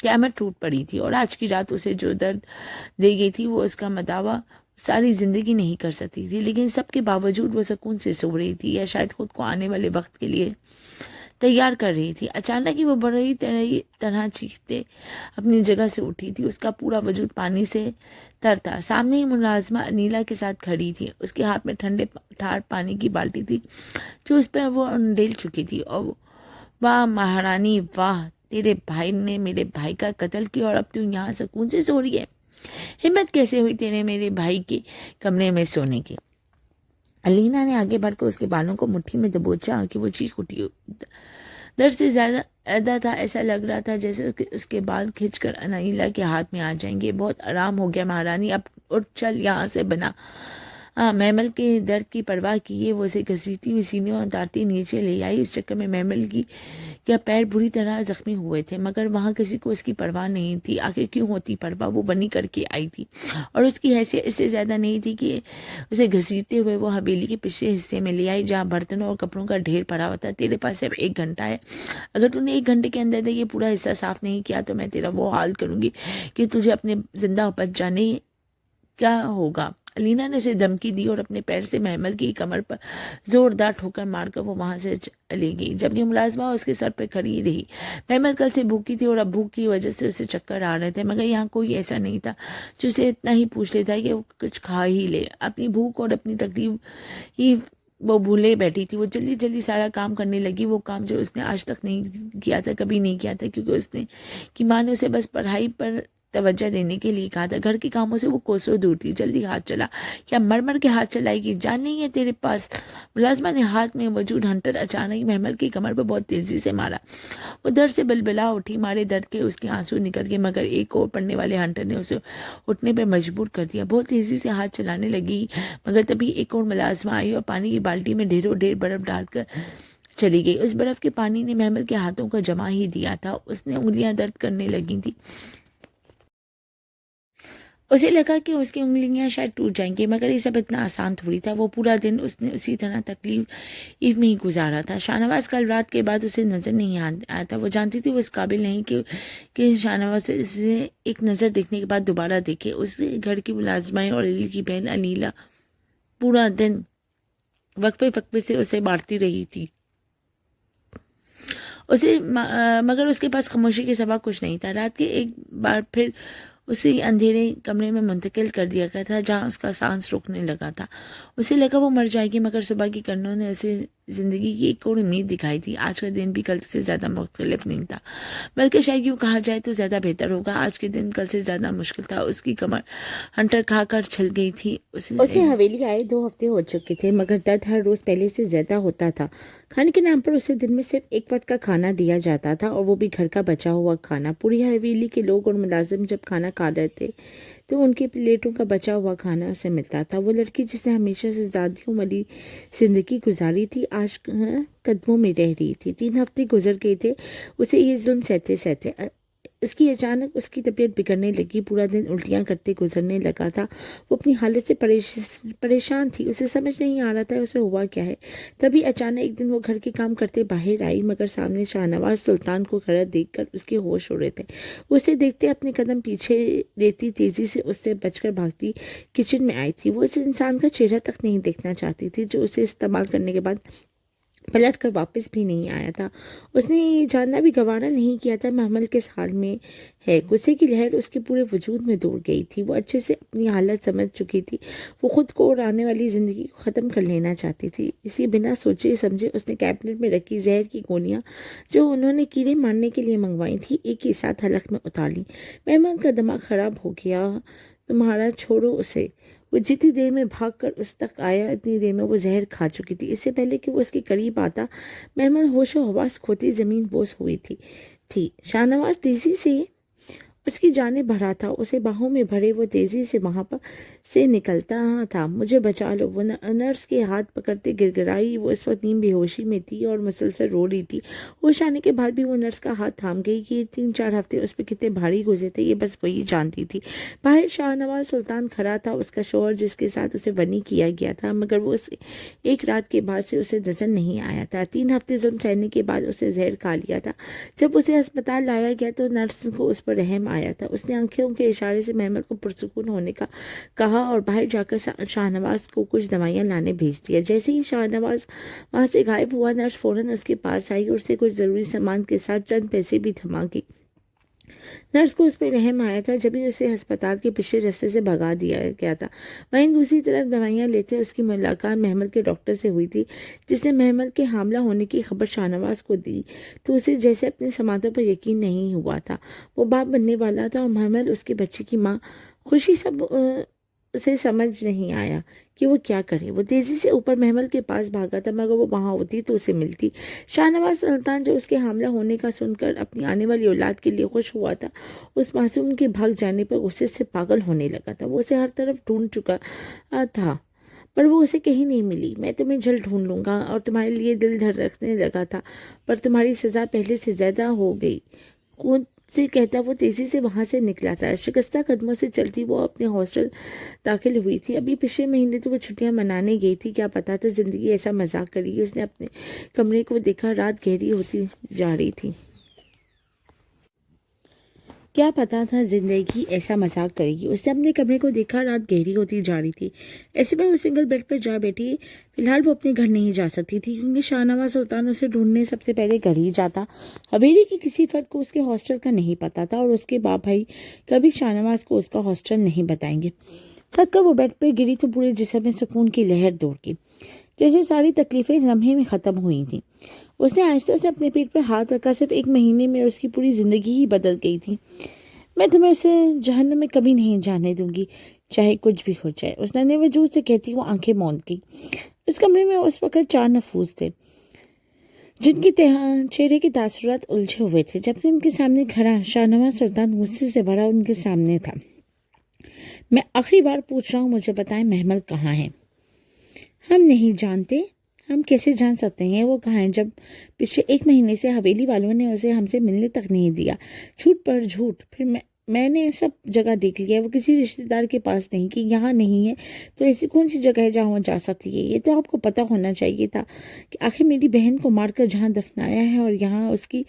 قیامت ٹوٹ پڑی تھی. اور آج کی رات اسے جو درد دے گئی تھی وہ اس کا مداوع ساری زندگی نہیں کر سکتی تھی. لیکن سب کے باوجود وہ سکون سے سو رہی تھی یا شاید خود کو آنے والے وقت کے لیے تیار کر رہی تھی. اچانک ہی وہ بڑی طرح چیختے اپنی جگہ سے اٹھی تھی. اس کا پورا وجود پانی سے تر تھا. سامنے ہی ملازمہ انیلا کے ساتھ کھڑی تھی. اس کے ہاتھ میں ٹھنڈے ٹھار پانی کی بالٹی تھی جو اس پر وہ انڈیل چکی تھی. اور واہ مہارانی واہ، تیرے بھائی نے میرے بھائی کا قتل کیا اور اب تو یہاں سکون سے سو رہی ہے. ہمت کیسے ہوئی تیرے میرے بھائی کے کمرے میں سونے کی؟ علینا نے آگے بڑھ کر اس کے بالوں کو مٹھی میں دبوچا کہ وہ چیخ اٹھی. درد سے زیادہ تھا. ایسا لگ رہا تھا جیسے اس کے بال کھینچ کر انیلا کے ہاتھ میں آ جائیں گے. بہت آرام ہو گیا مہارانی، اب اٹھ چل یہاں سے محمل کے درد کی پرواہ کیے وہ اسے گھسیٹتی ہوئی سینے اور اتارتی نیچے لے آئی۔ اس چکر میں محمل کی کیا پیر بری طرح زخمی ہوئے تھے، مگر وہاں کسی کو اس کی پرواہ نہیں تھی۔ آخر کیوں ہوتی پرواہ، وہ بنی کر کے آئی تھی اور اس کی حیثیت اس سے زیادہ نہیں تھی کہ اسے گھسیٹتے ہوئے وہ حویلی کے پچھلے حصے میں لے آئی جہاں برتنوں اور کپڑوں کا ڈھیر پڑا ہوا تھا۔ تیرے پاس صرف 1 گھنٹہ ہے، اگر تو نے 1 گھنٹے کے اندر یہ پورا حصہ صاف نہیں کیا تو میں تیرا وہ حال کروں گی کہ تجھے اپنے زندہ بچ جانے کیا ہوگا۔ علینا نے اسے دھمکی دی اور اپنے پیر سے محمل کی کمر پر زوردار ٹھوکر مار کر وہ وہاں سے چلی گئی، جبکہ ملازمہ اس کے سر پہ کھڑی رہی۔ محمل کل سے بھوکی تھی اور اب بھوک کی وجہ سے اسے چکر آ رہے تھے، مگر یہاں کوئی ایسا نہیں تھا جو اسے اتنا ہی پوچھ لیتا کہ وہ کچھ کھا ہی لے۔ اپنی بھوک اور اپنی تکلیف ہی وہ بھولے بیٹھی تھی۔ وہ جلدی جلدی سارا کام کرنے لگی، وہ کام جو اس نے آج تک نہیں کیا تھا، کبھی نہیں کیا تھا، کیونکہ اس نے کی ماں نے اسے بس پڑھائی پر توجہ دینے کے لیے کہا تھا۔ گھر کے کاموں سے وہ کوسوں دور تھی۔ جلدی ہاتھ چلا، کیا مر مر کے ہاتھ چلائے گی، جان نہیں ہے تیرے پاس؟ ملازمہ نے ہاتھ میں موجود ہنٹر اچانک محمل کی کمر پہ بہت تیزی سے مارا۔ وہ درد سے بلبلا اٹھی، مارے درد کے اس کے آنسو نکل گئے، مگر ایک اور پڑنے والے ہنٹر نے اسے اٹھنے پہ مجبور کر دیا۔ بہت تیزی سے ہاتھ چلانے لگی، مگر تبھی ایک اور ملازمہ آئی اور پانی کی بالٹی میں ڈھیروں ڈھیر برف ڈال کر چلی گئی۔ اس برف کے پانی نے محمل کے ہاتھوں کو جما ہی دیا تھا، اس نے انگلیاں درد کرنے لگی تھی۔ اسے لگا کہ اس کی انگلیاں شاید ٹوٹ جائیں گی، مگر یہ سب اتنا آسان تھوڑی تھا۔ وہ پورا دن اس نے اسی طرح تکلیف میں ہی گزارا تھا۔ شاہنواز کل رات کے بعد اسے نظر نہیں آیا تھا۔ وہ جانتی تھی وہ اس قابل نہیں کہ شاہنواز اسے ایک نظر دیکھنے کے بعد دوبارہ دیکھے۔ اس گھر کی ملازمائیں اور علی کی بہن انیلا پورا دن وقفے وقفے سے اسے مارتی رہی تھی، مگر اس کے پاس خاموشی کے سوا کچھ نہیں تھا۔ رات کے ایک بار پھر اسے اندھیرے کمرے میں منتقل کر دیا گیا تھا جہاں اس کا سانس رکنے لگا تھا۔ اسے لگا وہ مر جائے گی، مگر صبح کی کرنوں نے اسے زندگی کی ایک اور امید دکھائی تھی۔ آج کا دن بھی کل سے زیادہ مختلف نہیں تھا، بلکہ شاید یوں کہا جائے تو زیادہ بہتر ہوگا۔ آج کے دن کل سے زیادہ مشکل تھا۔ اس کی کمر ہنٹر کھا کر چھل گئی تھی۔ اسے حویلی آئے 2 ہفتے ہو چکے تھے، مگر درد ہر روز پہلے سے زیادہ ہوتا تھا۔ کھانے کے نام پر اسے دن میں صرف 1 وقت کا کھانا دیا جاتا تھا، اور وہ بھی گھر کا بچا ہوا کھانا۔ پوری حویلی کے لوگ اور ملازم جب کھانا کھا لیتے تو ان کے پلیٹوں کا بچا ہوا کھانا اسے ملتا تھا۔ وہ لڑکی جس نے ہمیشہ سے زادیوں والی زندگی گزاری تھی آج قدموں میں رہ رہی تھی۔ 3 ہفتے گزر گئے تھے اسے یہ ظلم سہتے سہتے۔ اس کی اچانک اس کی طبیعت بگڑنے لگی، پورا دن الٹیاں کرتے گزرنے لگا تھا۔ وہ اپنی حالت سے پریشان تھی، اسے سمجھ نہیں آ رہا تھا اسے ہوا کیا ہے۔ تبھی اچانک ایک دن وہ گھر کے کام کرتے باہر آئی، مگر سامنے شاہنواز سلطان کو کھڑا دیکھ کر اس کے ہوش اڑے تھے۔ وہ اسے دیکھتے اپنے قدم پیچھے لیتی تیزی سے اس سے بچ کر بھاگتی کچن میں آئی تھی۔ وہ اس انسان کا چہرہ تک نہیں دیکھنا چاہتی تھی جو اسے استعمال کرنے کے بعد پلٹ کر واپس بھی نہیں آیا تھا۔ اس نے یہ جاننا بھی گوارا نہیں کیا تھا محمل کس حال میں ہے۔ غصے کی لہر اس کے پورے وجود میں دوڑ گئی تھی۔ وہ اچھے سے اپنی حالت سمجھ چکی تھی۔ وہ خود کو اور آنے والی زندگی کو ختم کر لینا چاہتی تھی۔ اسی بنا سوچے سمجھے اس نے کیبنٹ میں رکھی زہر کی گولیاں جو انہوں نے کیڑے مارنے کے لیے منگوائی تھی ایک کے ساتھ حلق میں اتار لی۔ محمل کا دماغ خراب ہو گیا۔ تمہارا چھوڑو اسے۔ وہ جتنی دیر میں بھاگ کر اس تک آیا اتنی دیر میں وہ زہر کھا چکی تھی۔ اس سے پہلے کہ وہ اس کے قریب آتا محمل ہوش و حواس کھوتی زمین بوس ہوئی تھی۔ شاہنواز تیزی سے اس کی جانب بڑھا تھا، اسے باہوں میں بھرے وہ تیزی سے وہاں پر سے نکلتا تھا۔ مجھے بچا لو، وہ نرس کے ہاتھ پکڑتے گڑگڑائی۔ وہ اس وقت نیم بے ہوشی میں تھی اور مسلسل رو رہی تھی۔ ہوش آنے کے بعد بھی وہ نرس کا ہاتھ تھام گئی کہ 3-4 ہفتے اس پہ کتنے بھاری گزرے تھے یہ بس وہی جانتی تھی۔ باہر شاہنواز سلطان کھڑا تھا، اس کا شوہر جس کے ساتھ اسے بنی کیا گیا تھا، مگر وہ ایک رات کے بعد سے اسے نظر نہیں آیا تھا۔ 3 ہفتے ظلم سہنے کے بعد اسے زہر کھا لیا تھا۔ جب اسے ہسپتال لایا گیا تو نرس کو اس پر رحم آیا تھا۔ اس نے آنکھوں کے اشارے سے محمل کو پرسکون ہونے کا کہا اور باہر جا کر شاہنواز کو کچھ دوائیاں لانے بھیج دیا۔ جیسے ہی شاہنواز وہاں سے غائب ہوا نرس فوراً اس کے پاس آئی اور اسے کچھ ضروری سامان کے ساتھ چند پیسے بھی تھما گئی۔ نرس کو اس پہ رحم آیا تھا جب ہی اسے ہسپتال کے پچھلے رستے سے بھگا دیا گیا تھا۔ وہیں دوسری طرف دوائیاں لیتے اس کی ملاقات محمل کے ڈاکٹر سے ہوئی تھی جس نے محمل کے حاملہ ہونے کی خبر شاہنواز کو دی تو اسے جیسے اپنی سماعتوں پر یقین نہیں ہوا تھا۔ وہ باپ بننے والا تھا اور محمل اس کے بچے کی ماں۔ خوشی سب اسے سمجھ نہیں آیا کہ وہ کیا کرے۔ وہ تیزی سے اوپر محمل کے پاس بھاگا تھا، مگر وہ وہاں ہوتی تو اسے ملتی۔ شاہنواز سلطان جو اس کے حاملہ ہونے کا سن کر اپنی آنے والی اولاد کے لیے خوش ہوا تھا، اس معصوم کے بھاگ جانے پر غصے سے پاگل ہونے لگا تھا۔ وہ اسے ہر طرف ڈھونڈ چکا تھا پر وہ اسے کہیں نہیں ملی۔ میں تمہیں جلد ڈھونڈ لوں گا اور تمہارے لیے دل دھڑکنے لگا تھا، پر تمہاری سزا پہلے سے زیادہ ہو گئی، خود سے کہتا وہ تیزی سے وہاں سے نکلا تھا۔ شکستہ قدموں سے چلتی وہ اپنے ہاسٹل داخل ہوئی تھی۔ ابھی پچھلے مہینے تو وہ چھٹیاں منانے گئی تھی، کیا پتا تھا زندگی ایسا مذاق کرے گی۔ اس نے اپنے کمرے کو دیکھا، رات گہری ہوتی جا رہی تھی۔ کیا پتا تھا زندگی ایسا مذاق کرے گی۔ اس نے اپنے کمرے کو دیکھا، رات گہری ہوتی جا رہی تھی۔ ایسے میں وہ سنگل بیڈ پر جا بیٹھی۔ فی الحال وہ اپنے گھر نہیں جا سکتی تھی، کیونکہ شاہ نواز سلطان اسے ڈھونڈنے سب سے پہلے گھر ہی جاتا۔ حویلی کے کسی فرد کو اس کے ہاسٹل کا نہیں پتا تھا، اور اس کے باپ بھائی کبھی شاہ نواز کو اس کا ہاسٹل نہیں بتائیں گے۔ تھک کر وہ بیڈ پہ گری تو پورے جسم میں سکون کی لہر دوڑ گئی، جیسے ساری تکلیفیں لمحے میں ختم ہوئی تھیں۔ اس نے آہستہ سے اپنے پیٹ پر ہاتھ رکھا۔ صرف ایک مہینے میں اس کی پوری زندگی ہی بدل گئی تھی۔ میں تمہیں اسے جہنم میں کبھی نہیں جانے دوں گی، چاہے کچھ بھی ہو جائے، اس ننھے وجود سے کہتی وہ آنکھیں موند گئی۔ اس کمرے میں اس وقت 4 نفوس تھے، جن کے چہرے کے تاثرات الجھے ہوئے تھے، جبکہ ان کے سامنے کھڑا شاہ نواز سلطان غصے سے بھرا ان کے سامنے تھا۔ میں آخری بار پوچھ رہا ہوں، مجھے بتائیں محمل کہاں ہے؟ ہم نہیں جانتے۔ ہم کیسے جان سکتے ہیں وہ کہاں ہے، جب پچھلے 1 مہینے سے حویلی والوں نے اسے ہم سے ملنے تک نہیں دیا؟ جھوٹ پر جھوٹ۔ پھر میں نے سب جگہ دیکھ لیا، وہ کسی رشتہ دار کے پاس نہیں، کہ یہاں نہیں ہے تو ایسی کون سی جگہ ہے جہاں وہ جا سکتی ہے؟ یہ تو آپ کو پتہ ہونا چاہیے تھا کہ آخر میری بہن کو مار کر جہاں دفنایا ہے اور یہاں اس کی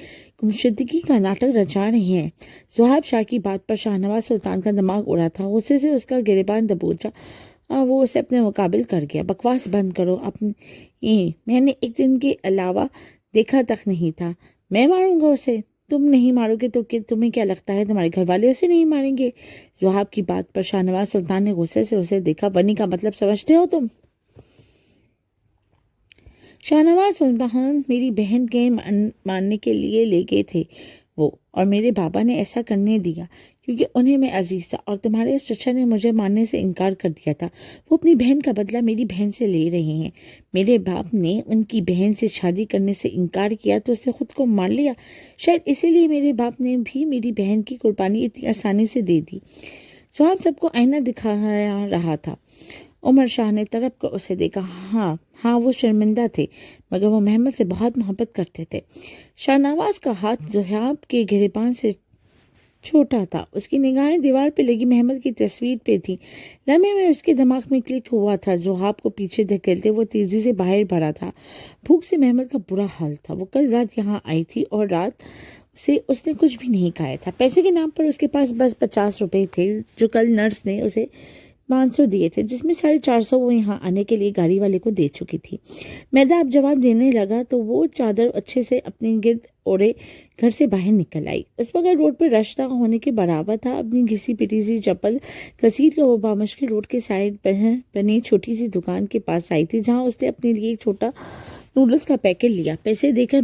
گمشدگی کا ناٹک رچا رہے ہیں۔ ضحاب شاہ کی بات پر شاہ نواز سلطان کا دماغ اڑا تھا، غصے سے اس کا گریبان دبوچا۔ وہ اسے اپنے مقابل کر گیا۔ بکواس بند کرو میں نے ایک دن کے علاوہ دیکھا تک نہیں تھا۔ میں ماروں گا اسے؟ تم نہیں مارو گے تو تمہیں کیا لگتا ہے تمہارے گھر والے اسے نہیں ماریں گے؟ ضحاب کی بات پر شاہ نواز سلطان نے غصے سے اسے دیکھا۔ ونی کا مطلب سمجھتے ہو تم؟ شاہ نواز سلطان میری بہن کے مارنے کے لیے لے گئے تھے وہ، اور میرے بابا نے ایسا کرنے دیا کیونکہ انہیں میں عزیز تھا، اور تمہارے اس چچا نے مجھے مارنے سے انکار کر دیا تھا۔ وہ اپنی بہن کا بدلہ میری بہن سے لے رہے ہیں۔ میرے باپ نے ان کی بہن سے شادی کرنے سے انکار کیا تو اس نے خود کو مار لیا۔ شاید اسی لیے میرے باپ نے بھی میری بہن کی قربانی اتنی آسانی سے دے دی۔ صاحب سب کو آئینہ دکھا رہا تھا۔ عمر شاہ نے تڑپ کر اسے دیکھا۔ ہاں وہ شرمندہ تھے، مگر وہ محمد سے بہت محبت کرتے تھے۔ شاہ نواز کا ہاتھ ضحاب کے گریبان سے چھوٹا تھا۔ اس کی نگاہیں دیوار پہ لگی محمد کی تصویر پہ تھی۔ لمحے میں اس کے دماغ میں کلک ہوا تھا۔ ضحاب کو پیچھے دھکیلتے وہ تیزی سے باہر بڑھا تھا۔ بھوک سے محمد کا برا حال تھا۔ وہ کل رات یہاں آئی تھی اور رات سے اس نے کچھ بھی نہیں کھایا تھا۔ پیسے کے نام پر اس کے پاس بس 50 روپے تھے، جو کل نرس نے اسے 500 دیے تھے، جس میں 450 وہ یہاں آنے کے لیے گاڑی والے کو دے چکی تھی۔ میدا اب جواب دینے لگا تو وہ چادر اچھے سے اپنے گرد اوڑے گھر سے باہر نکل آئی۔ اس وقت روڈ پر رش نہ ہونے کے برابر تھا۔ اپنی گھسی پٹی سی چپل کثیر کر وہ بامشکل روڈ کے سائڈ پر بنی چھوٹی سی دکان کے پاس آئی تھی، جہاں اس نے اپنے لیے ایک چھوٹا نوڈلز کا پیکٹ لیا۔ پیسے دے کر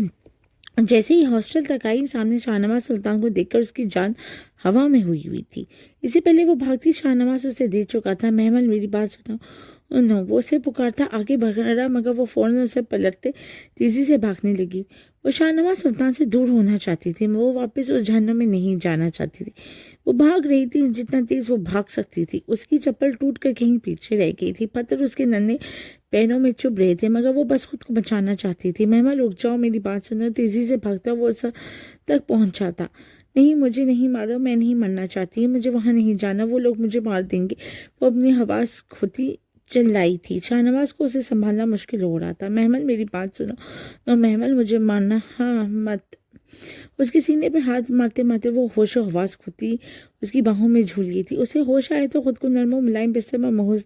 جیسے ہی ہاسٹل تک آئی، سامنے شاہ نواز سلطان کو دیکھ کر اس کی جان ہوا میں ہوئی تھی۔ اس سے پہلے وہ بھاگتی شاہ نواز اسے دے چکا تھا۔ محمل میری بات سنو۔ وہ اسے پکارتا آگے بڑھا، مگر وہ فوراً اسے پلٹتے تیزی سے بھاگنے لگی۔ وہ شاہ نواز سلطان سے دور ہونا چاہتی تھی، وہ واپس اس جہنم میں نہیں جانا چاہتی تھی۔ وہ بھاگ رہی تھی جتنا تیز وہ بھاگ سکتی تھی۔ اس کی چپل ٹوٹ کر کہیں پیچھے رہ گئی تھی، پتھر اس کے ننھے پیروں میں چبھ رہے تھے، مگر وہ بس خود کو بچانا چاہتی تھی۔ محمل رک جاؤ، میری بات سنو۔ تیزی سے بھاگتا وہ اس تک پہنچا تھا۔ نہیں، مجھے نہیں مارو، میں نہیں مرنا چاہتی، مجھے وہاں نہیں جانا، وہ لوگ مجھے مار دیں گے۔ وہ اپنی حواس کھوتی چلائی تھی۔ شاہ نواز کو اسے سنبھالنا مشکل ہو رہا تھا۔ محمل میری بات سنو۔ محمل مجھے مارنا مت۔ اس کے سینے پر ہاتھ مارتے مارتے وہ ہوش و حواس کھوتی اس کی باہوں میں جھول گئی تھی۔ اسے ہوش آئے تو خود کو نرم و ملائم بستر میں محوظ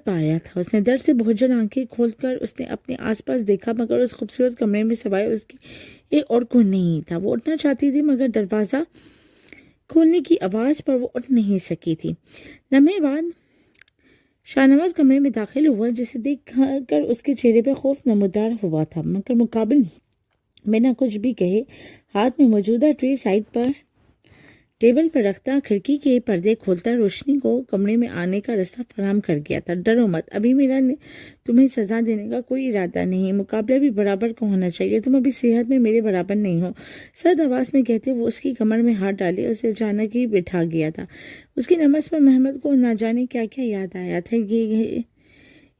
پایا تھا۔ اس نے درد سے بھوجن آنکھیں کھول کر اس نے اپنے آس پاس دیکھا، مگر اس خوبصورت کمرے میں سوائے اس کے ایک اور کوئی نہیں تھا۔ وہ اٹھنا چاہتی تھی، مگر دروازہ کھولنے کی آواز پر وہ اٹھ نہیں سکی تھی۔ لمحے بعد شاہ نواز کمرے میں داخل ہوا، جسے دیکھ کر اس کے چہرے پہ خوف نمودار ہوا تھا، مگر مقابل بنا کچھ بھی کہے ہاتھ میں موجودہ ٹرے سائڈ پر ٹیبل پر رکھتا کھڑکی کے پردے کھولتا روشنی کو کمرے میں آنے کا راستہ فراہم کر گیا تھا۔ ڈرو مت، ابھی میرا تمہیں سزا دینے کا کوئی ارادہ نہیں، مقابلہ بھی برابر کا ہونا چاہیے، تم ابھی صحت میں میرے برابر نہیں ہو، سرد آواز میں کہتے وہ اس کی کمر میں ہاتھ ڈالے اسے اچانک ہی بٹھا گیا تھا۔ اس کی نمس پر محمد کو نہ جانے کیا کیا یاد آیا تھا۔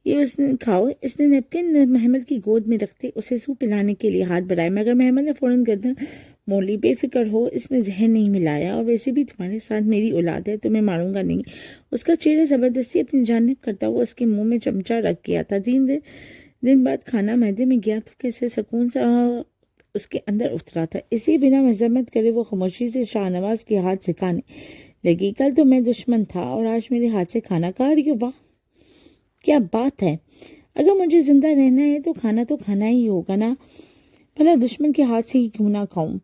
یہ اس نے کھاؤ۔ اس نے نیپکن محمد کی گود میں رکھتے اسے سوپ پلانے کے لیے ہاتھ بڑھائے، مگر محمد نے فوراً گردن موڑ لی۔ بے فکر ہو، اس میں زہر نہیں ملایا، اور ویسے بھی تمہارے ساتھ میری اولاد ہے، تمہیں ماروں گا نہیں۔ اس کا چہرہ زبردستی اپنی جانب کرتا ہوا اس کے منہ میں چمچہ رکھ گیا تھا۔ دن بعد کھانا معدے میں گیا تو کیسے سکون سا اس کے اندر اترا تھا۔ اسی بنا مذمت کرے وہ خاموشی سے شاہ نواز کے ہاتھ سے کھانے لگی۔ کل تو میں دشمن تھا اور آج میرے ہاتھ سے کھانا کھا رہی ہو، واہ کیا بات ہے! اگر مجھے زندہ رہنا ہے تو کھانا ہی ہوگا نا، بھلا دشمن کے ہاتھ سے ہی کیوں نہ کھاؤں۔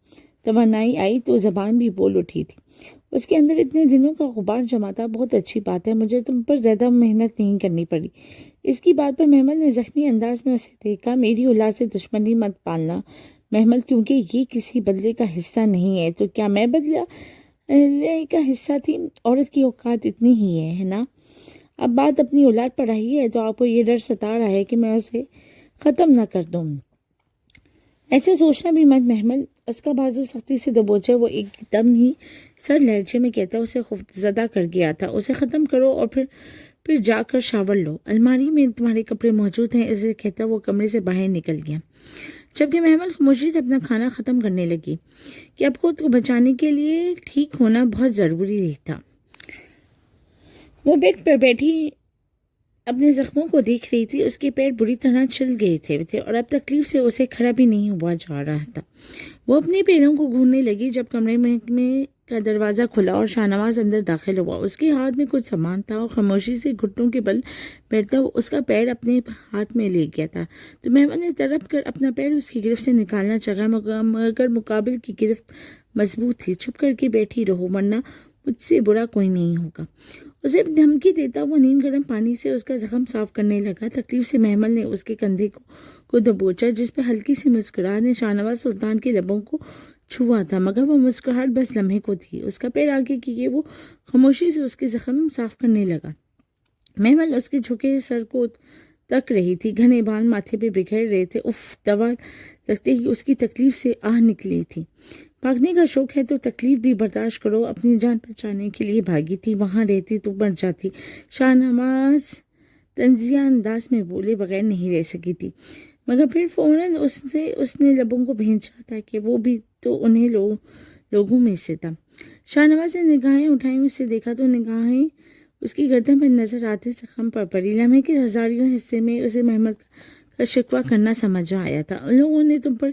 توانائی آئی تو زبان بھی بول اٹھی تھی۔ اس کے اندر اتنے دنوں کا غبار جمع تھا۔ بہت اچھی بات ہے، مجھے تم پر زیادہ محنت نہیں کرنی پڑی۔ اس کی بات پر محمد نے زخمی انداز میں اسے دیکھا۔ میری اولاد سے دشمنی مت پالنا محمد، کیونکہ یہ کسی بدلے کا حصہ نہیں ہے۔ تو کیا میں بدلہ کا حصہ تھی؟ عورت کی اوقات اتنی ہی ہے نا؟ اب بات اپنی اولاد پر آئی ہے تو آپ کو یہ ڈر ستا رہا ہے کہ میں اسے ختم نہ کر دوں۔ ایسے سوچنا بھی مت محمد، اس کا بازو سختی سے دبوچے وہ ایک دم ہی سر لہجے میں کہتا اسے خوفزدہ کر گیا تھا۔ اسے ختم کرو اور پھر جا کر شاور لو، الماری میں تمہارے کپڑے موجود ہیں، اسے کہتا وہ کمرے سے باہر نکل گیا، جبکہ محمد خاموشی سے اپنا کھانا ختم کرنے لگی کہ اب خود کو بچانے کے لیے ٹھیک ہونا بہت ضروری تھا۔ وہ بیڈ پر بیٹھی اپنے زخموں کو دیکھ رہی تھی۔ اس کے پیر بری طرح چھل گئے تھے اور اب تکلیف سے اسے کھڑا بھی نہیں ہوا جا رہا تھا۔ وہ اپنے پیروں کو گھورنے لگی جب کمرے میں کا دروازہ کھلا اور شاہ نواز اندر داخل ہوا۔ اس کے ہاتھ میں کچھ سامان تھا اور خاموشی سے گھٹنوں کے بل بیٹھتا وہ اس کا پیر اپنے ہاتھ میں لے گیا تھا۔ تو محمد نے تڑپ کر اپنا پیر اس کی گرفت سے نکالنا چاہا، مگر مقابل کی گرفت مضبوط تھی۔ چپ کر کے بیٹھی رہو ورنہ مجھ سے برا کوئی نہیں ہوگا۔ اسے دھمکی دیتا وہ نیم گرم پانی سے اس کا زخم صاف کرنے لگا۔ تکلیف سے محمد نے اس کے کندھے کو دبوچا جس پہ ہلکی سی مسکراہٹ نے شاہ نواز سلطان کے لبوں کو چھوا تھا، مگر وہ مسکراہٹ بس لمحے کو تھی۔ اس کا پیر آگے کیے وہ خاموشی سے اس کے زخم صاف کرنے لگا۔ محمد اس کے جھکے سر کو تک رہی تھی، گھنے بال ماتھے پہ بکھر رہے تھے۔ اف، دوا لگتے ہی اس کی تکلیف سے آہ نکلی تھی۔ بھاگنے کا شوق ہے تو تکلیف بھی برداشت کرو، اپنی جان بچانے کے لیے بھاگی تھی، وہاں رہتی تو مر جاتی۔ شاہ نواز طنزیہ انداز میں بولے بغیر نہیں رہ سکی تھی، مگر پھر فوراً اس نے لبوں کو بھینچا تھا کہ وہ بھی تو انہیں لوگوں میں سے تھا۔ شاہ نواز نے نگاہیں اٹھائیں، اس سے دیکھا تو نگاہیں اس کی گردن پر نظر آتے زخم پر پڑی۔ لمحے کے ہزاریوں حصے میں اسے محمد کا شکوہ کرنا سمجھ آیا تھا۔ ان لوگوں نے تم پر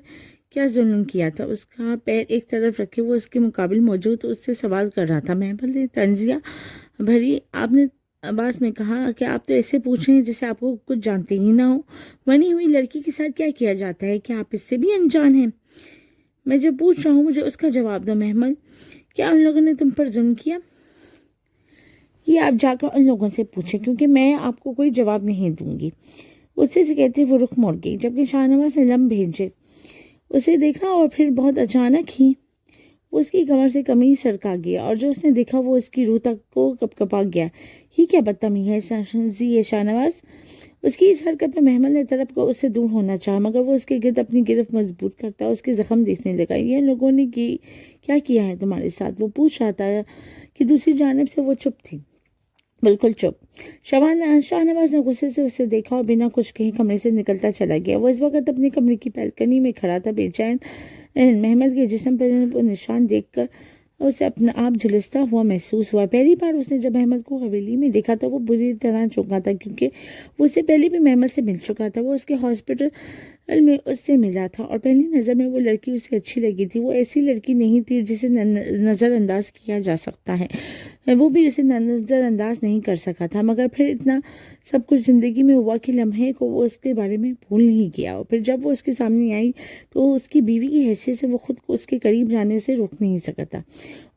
کیا ظلم کیا تھا؟ اس کا پیر ایک طرف رکھے وہ اس کے مقابل موجود تو اس سے سوال کر رہا تھا۔ محمد نے طنزیہ بھری آواز میں کہا کہ آپ تو ایسے پوچھ رہے ہیں جیسے آپ کو کچھ جانتے ہی نہ ہو۔ بنی ہوئی لڑکی کے ساتھ کیا کیا جاتا ہے؟ کیا آپ اس سے بھی انجان ہیں؟ میں جو پوچھ رہا ہوں مجھے اس کا جواب دو محمد، کیا ان لوگوں نے تم پر ظلم کیا؟ یہ آپ جا کر ان لوگوں سے پوچھیں، کیونکہ میں آپ کو کوئی جواب نہیں دوں گی۔ اس سے کہتے وہ رخ موڑ گئی، جبکہ شاہ نواز نے لم بھیجے اسے دیکھا اور پھر بہت اچانک ہی وہ اس کی کمر سے قمیض سرکا گیا اور جو اس نے دیکھا وہ اس کی روح تک کو کپا گیا۔ ہی کیا بدتمیزی ہے شاہ نواز! اس کی اس حرکت میں محمد نے طرف کو اس سے دور ہونا چاہا، مگر وہ اس کے گرد اپنی گرفت مضبوط کرتا اس کے زخم دیکھنے لگا۔ یہ لوگوں نے کیا کیا ہے تمہارے ساتھ؟ وہ پوچھ رہا تھا کہ دوسری جانب سے وہ چپ تھی، بالکل چپ۔ شاہ نواز نے غصے سے اسے دیکھا اور بنا کچھ کہے کمرے سے نکلتا چلا گیا۔ وہ اس وقت اپنے کمرے کی بالکنی میں کھڑا تھا، بے چین۔ محمد کے جسم پر نشان دیکھ کر اسے اپنا آپ جھلستا ہوا محسوس ہوا۔ پہلی بار اس نے جب محمد کو حویلی میں دیکھا تو وہ بری طرح چونکا تھا، کیونکہ وہ اس سے پہلے بھی محمد سے مل چکا تھا۔ وہ اس کے ہاسپٹل میں اس سے ملا تھا اور پہلی نظر میں وہ لڑکی اسے اچھی لگی تھی۔ وہ ایسی لڑکی نہیں تھی جسے نظر انداز کیا جا سکتا ہے، وہ بھی اسے نظر انداز نہیں کر سکا تھا، مگر پھر اتنا سب کچھ زندگی میں ہوا کہ لمحے کو وہ اس کے بارے میں بھول نہیں گیا۔ اور پھر جب وہ اس کے سامنے آئی تو اس کی بیوی کی حیثیت سے وہ خود کو اس کے قریب جانے سے روک نہیں سکا تھا۔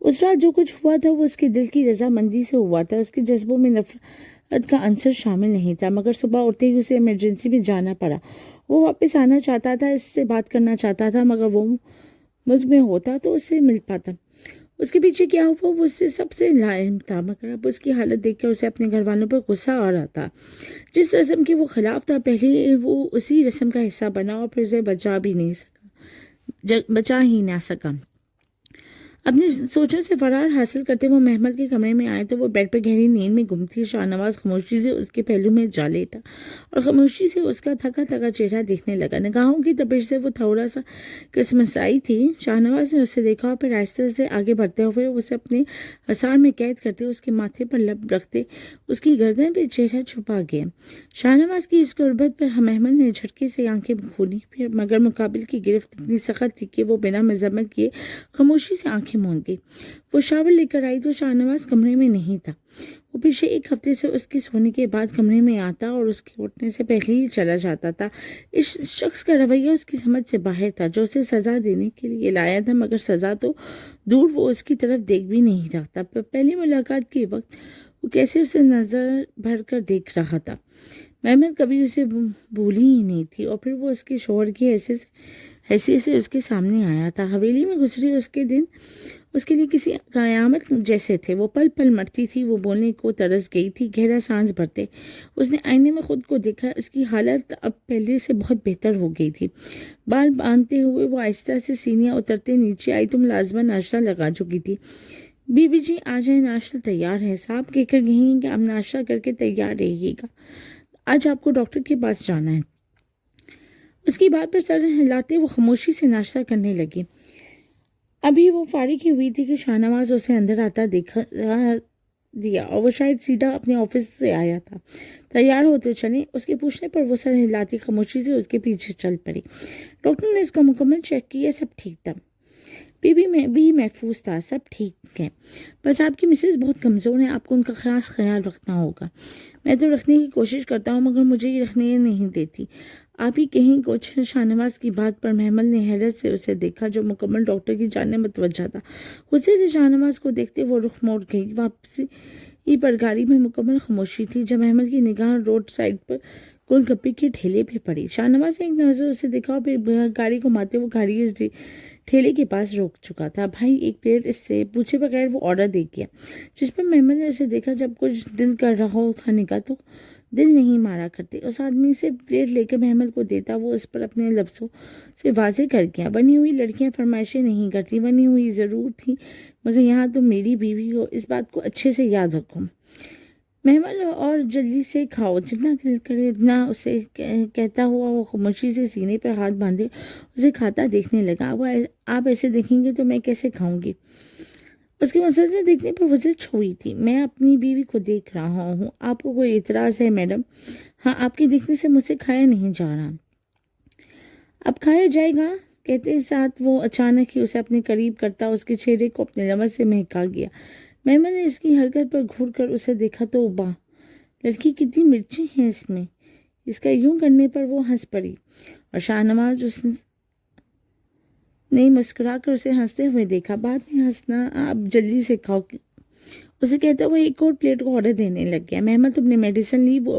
اس رات جو کچھ ہوا تھا وہ اس کے دل کی رضامندی سے ہوا تھا، اس کے جذبوں میں نفرت کا عنصر شامل نہیں تھا، مگر صبح اٹھتے ہی اسے ایمرجنسی میں جانا پڑا۔ وہ واپس آنا چاہتا تھا، اس سے بات کرنا چاہتا تھا، مگر وہ ملک میں ہوتا تو اس سے مل پاتا۔ اس کے پیچھے کیا ہوا وہ اس سے سب سے لاعلم تھا، مگر اب اس کی حالت دیکھ کر اسے اپنے گھر والوں پر غصہ آ رہا تھا۔ جس رسم کے وہ خلاف تھا پہلے وہ اسی رسم کا حصہ بنا اور پھر اسے بچا ہی نہ سکا۔ اپنی سوچوں سے فرار حاصل کرتے وہ محمل کے کمرے میں آئے تو وہ بیڈ پر گہری نیند میں گم تھی۔ شاہ نواز خاموشی سے اس کے پہلو میں جا لیٹا اور خاموشی سے اس کا تھکا تھکا چہرہ دیکھنے لگا۔ نگاہوں کی تپش سے وہ تھوڑا سا کسمسائی تھی۔ شاہ نواز نے اسے دیکھا اور پھر آہستہ سے آگے بڑھتے ہوئے اسے اپنے حصار میں قید کرتے اس کے ماتھے پر لب رکھتے اس کی گردن پہ چہرہ چھپا گیا۔ شاہ نواز کی اس قربت پر محمل نے جھٹکے سے آنکھیں کھولی، پھر مگر مقابل کی گرفت اتنی سخت تھی کہ وہ بنا مذمت کیے خاموشی سے آنکھیں موند گئی۔ وہ شاور لے کر آئی تو شاہ نواز کمرے میں نہیں تھا۔ وہ پچھلے ایک ہفتے سے اس کے سونے کے بعد کمرے میں آتا اور اس کے اٹھنے سے پہلے ہی چلا جاتا تھا۔ اس شخص کا رویہ اس کی سمجھ سے باہر تھا، جو اسے سزا دینے کے لیے لایا تھا، مگر سزا تو دور وہ اس کی طرف دیکھ بھی نہیں رکھتا۔ پہلی ملاقات کے وقت وہ کیسے اسے نظر بھر کر دیکھ رہا تھا۔ محمد کبھی اسے بھولی ہی نہیں تھی اور پھر وہ اس کے شوہر کی حیثیت سے اس کے سامنے آیا تھا۔ حویلی میں گزرے اس کے دن اس کے لیے کسی قیامت جیسے تھے۔ وہ پل پل مرتی تھی، وہ بولنے کو ترس گئی تھی۔ گہرا سانس بھرتے اس نے آئینے میں خود کو دیکھا۔ اس کی حالت اب پہلے سے بہت بہتر ہو گئی تھی۔ بال باندھتے ہوئے وہ آہستہ سے سینیاں اترتے نیچے آئی تو ملازمہ ناشتہ لگا چکی تھی۔ بی بی جی آ جائیں، ناشتہ تیار ہے، صاحب کہہ کر گئی کہ آپ ناشتہ کر کے تیار رہیے گا، آج آپ کو ڈاکٹر کے پاس جانا ہے۔ اس کی بات پر سر ہلاتے وہ خاموشی سے ناشتہ کرنے لگی۔ ابھی وہ فارغ ہی ہوئی تھی کہ شاہ نواز اسے اندر آتا دیکھا دیا اور وہ شاید سیدھا اپنے آفس سے آیا تھا۔ تیار ہوتے چلیں، اس کے پوچھنے پر وہ سر ہلاتی خاموشی سے اس کے پیچھے چل پڑی۔ ڈاکٹر نے اس کا مکمل چیک کیا، سب ٹھیک تھا، بی بی میں بھی محفوظ تھا، سب ٹھیک ہے، بس آپ کی مسز بہت کمزور ہیں، آپ کو ان کا خاص خیال رکھنا ہوگا۔ میں تو رکھنے کی کوشش کرتا ہوں مگر مجھے یہ رکھنے نہیں دیتی، آپ ہی کہیں کچھ۔ شاہ نواز کی بات پر محمل نے حیرت سے اسے دیکھا جو مکمل ڈاکٹر کی جانب متوجہ تھا۔ غصے سے شاہ نواز کو دیکھتے وہ رخ موڑ گئی۔ واپسی پر گاڑی میں مکمل خاموشی تھی جب محمل کی نگاہ روڈ سائڈ پر گول گپے کے ٹھیلے پہ پڑی۔ شاہ نواز نے ایک نظر اسے دیکھا اور پھر گاڑی گھماتے وہ گاڑی اس ٹھیلے کے پاس روک چکا تھا۔ بھائی ایک پلیٹ، اس سے پوچھے بغیر وہ آرڈر دے گیا۔ جس پر محمل نے اسے دیکھا، جب کچھ دل کر رہا ہو کھانے کا تو دل نہیں مارا کرتے۔ اس آدمی سے پلیٹ لے کر محمل کو دیتا وہ اس پر اپنے لفظوں سے واضح کر گیا، بنی ہوئی لڑکیاں فرمائشیں نہیں کرتی، بنی ہوئی ضرور تھی مگر یہاں تم میری بیوی ہو، اس بات کو اچھے سے یاد رکھو محمل، اور جلدی سے کھاؤ، جتنا دل کرے اتنا، اسے کہتا ہوا وہ خاموشی سے سینے پر ہاتھ باندھے اسے کھاتا دیکھنے لگا۔ آپ ایسے دیکھیں گے تو میں کیسے کھاؤں گی؟ اس کے مسلسل دیکھنے پر وہ زچ ہوئی تھی۔ میں اپنی بیوی کو دیکھ رہا ہوں، آپ کو کوئی اعتراض ہے میڈم؟ ہاں، آپ کے دیکھنے سے مجھ سے کھایا نہیں جا رہا۔ اب کھایا جائے گا، کہتے ساتھ وہ اچانک ہی اسے اپنے قریب کرتا اس کے چہرے کو اپنے لمس سے مہکا گیا۔ محمد نے اس کی حرکت پر گھور کر اسے دیکھا تو واہ، لڑکی کتنی مرچیں ہیں اس میں۔ اس کا یوں کرنے پر وہ ہنس پڑی اور شاہ نواز اس نے مسکرا کر اسے ہنستے ہوئے دیکھا۔ بعد میں ہنسنا، اب جلدی سے کھاؤ، اسے کہتا وہ ایک اور پلیٹ کو آرڈر دینے لگ گیا۔ محمد اپنے میڈیسن لی، وہ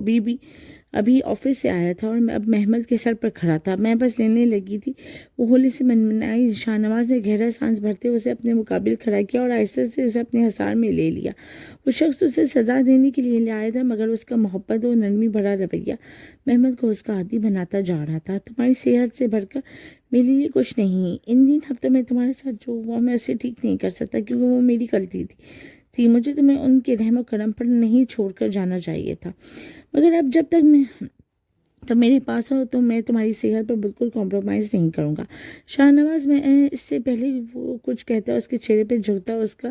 ابھی آفس سے آیا تھا اور اب محمد کے سر پر کھڑا تھا۔ میں بس لینے لگی تھی، وہ ہولی سے منمنائی۔ شاہ نواز نے گہرا سانس بھرتے اسے اپنے مقابل کھڑا کیا اور آہستہ سے اسے اپنے حصار میں لے لیا۔ وہ شخص اسے سزا دینے کے لیے لایا تھا مگر اس کا محبت و نرمی بھرا رویہ محمد کو اس کا عادی بناتا جا رہا تھا۔ تمہاری صحت سے بڑھ کر میرے لیے کچھ نہیں، ان 3 ہفتوں میں تمہارے ساتھ جو ہوا میں اسے ٹھیک نہیں کر سکتا کیونکہ وہ میری غلطی تھی، مجھے تمہیں ان کے رحم و کرم پر نہیں چھوڑ کر جانا چاہیے تھا، مگر اب جب تک تم میرے پاس ہو تو میں تمہاری صحت پر بالکل کمپرومائز نہیں کروں گا۔ شاہ نواز میں اس سے پہلے وہ کچھ کہتا اس کے چہرے پہ جھکتا اس کا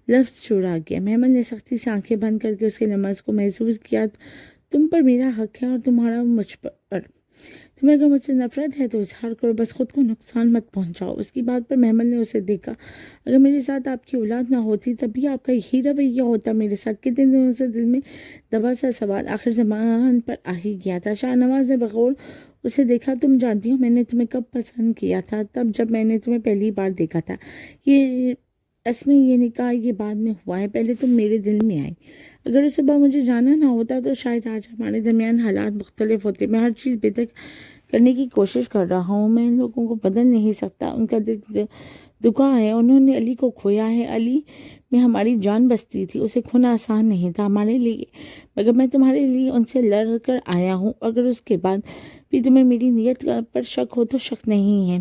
لفظ چرا گیا۔ محمد نے سختی سے آنکھیں بند کر کے اس کے لمس کو محسوس کیا۔ تم پر میرا حق ہے اور تمہارا مجھ پر، تمہیں اگر مجھ سے نفرت ہے تو اظہار کرو، بس خود کو نقصان مت پہنچاؤ۔ اس کی بات پر محمد نے اسے دیکھا، اگر میرے ساتھ آپ کی اولاد نہ ہوتی تب بھی آپ کا یہی رویہ ہوتا میرے ساتھ؟ کتنے دنوں سے دل میں دبا سا سوال آخر زبان پر آ ہی گیا تھا۔ شاہ نواز نے بغور اسے دیکھا، تم جانتی ہو میں نے تمہیں کب پسند کیا تھا؟ تب جب میں نے تمہیں پہلی بار دیکھا تھا۔ یہ اس میں یہ نکاح یہ بعد میں ہوا ہے، پہلے تم میرے دل میں آئی۔ اگر اس صبح مجھے جانا نہ ہوتا تو شاید آج ہمارے درمیان حالات مختلف ہوتے۔ میں ہر چیز بہتر کرنے کی کوشش کر رہا ہوں، میں ان لوگوں کو بدل نہیں سکتا، ان کا دل دکھا ہے، انہوں نے علی کو کھویا ہے، علی میں ہماری جان بستی تھی، اسے کھونا آسان نہیں تھا ہمارے لیے، مگر میں تمہارے لیے ان سے لڑ کر آیا ہوں، اگر اس کے بعد بھی تمہیں میری نیت پر شک ہو تو شک نہیں ہے۔